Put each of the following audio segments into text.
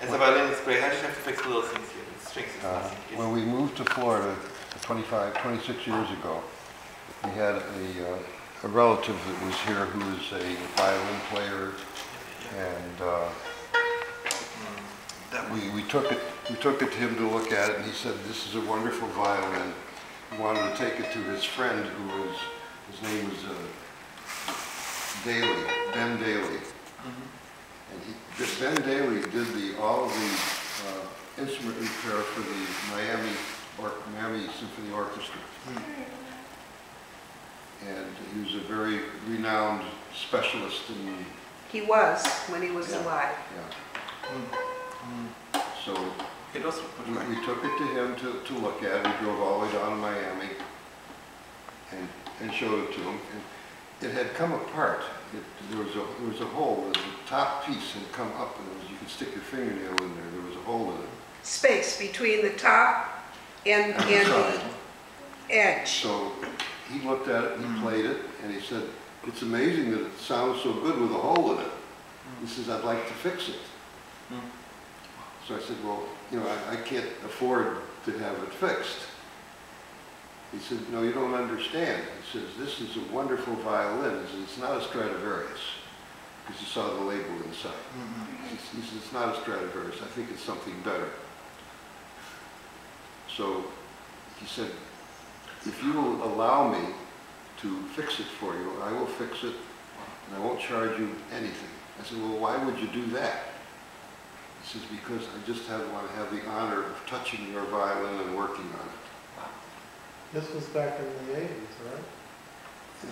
As a violinist, great. I just have to fix little things here. The strings is nothing. When we moved to Florida 26 years ago, we had a relative that was here who was a violin player, and we took it to him to look at it, and he said, "This is a wonderful violin." He wanted to take it to his friend, his name was Ben Daly. And Ben Daly did all of the instrument repair for the Miami Symphony Orchestra. And he was a very renowned specialist in... He was, when he was alive. Yeah. So we took it to him to look at. We drove all the way down to Miami and showed it to him. And it had come apart. There was a hole. The top piece had come up, and you could stick your fingernail in there. There was a hole in it. Space between the top and the edge. So he looked at it, and he played it, and he said, "It's amazing that it sounds so good with a hole in it." He says, "I'd like to fix it." So I said, "Well, I can't afford to have it fixed." He said, "No, you don't understand." He says, "This is a wonderful violin." He says, "It's not a Stradivarius," because he saw the label inside. He says, "It's not a Stradivarius. I think it's something better." So he said, "If you will allow me to fix it for you, I will fix it, and I won't charge you anything." I said, "Well, why would you do that?" He says, "Because I just want to have the honor of touching your violin and working on it." This was back in the 80s, right?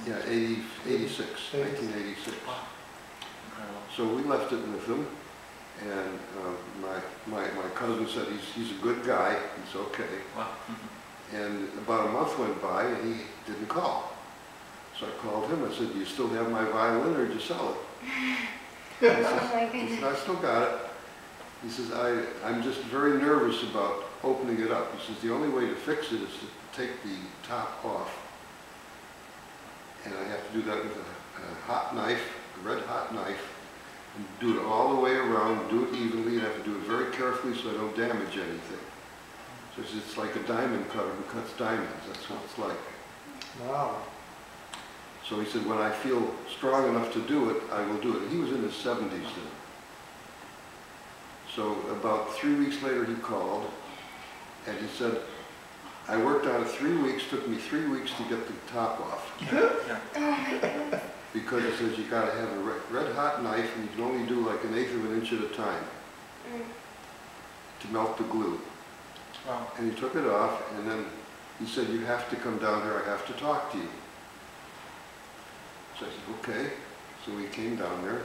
Yeah, 1986. So we left it with him, and my cousin said, he's a good guy, it's okay. And about a month went by, and he didn't call. So I called him, I said, "Do you still have my violin, or did you sell it?" He said, "I still got it." He says, I'm just very nervous about opening it up." He says, "The only way to fix it is to take the top off. And I have to do that with a hot knife, a red hot knife, and do it all the way around, do it evenly, and I have to do it very carefully so I don't damage anything." So he says, "It's like a diamond cutter who cuts diamonds. That's what it's like." Wow. So he said, "When I feel strong enough to do it, I will do it." And he was in his 70s then. So about 3 weeks later he called, and he said, "I worked on it 3 weeks, took me 3 weeks to get the top off." Because he says, "You got to have a red hot knife, and you can only do like 1/8 of an inch at a time to melt the glue." Wow. And he took it off, and then he said, "You have to come down here, I have to talk to you." So I said, "Okay." So we came down there,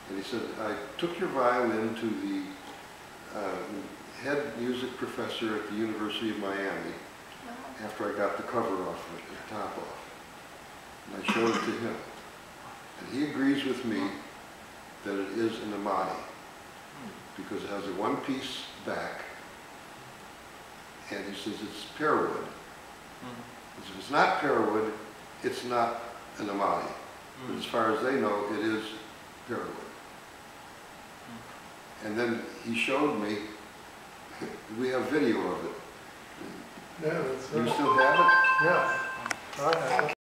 and he said, "I took your violin to the head music professor at the University of Miami after I got the cover off of it, the top off. And I showed it to him. And he agrees with me that it is an Amati, because it has a one-piece back, and he says it's pearwood. If it's not pearwood, it's not an Amati. But as far as they know, it is pearwood. And then he showed me, we have video of it. Yeah, that's You right. still have it? Yeah, I have it.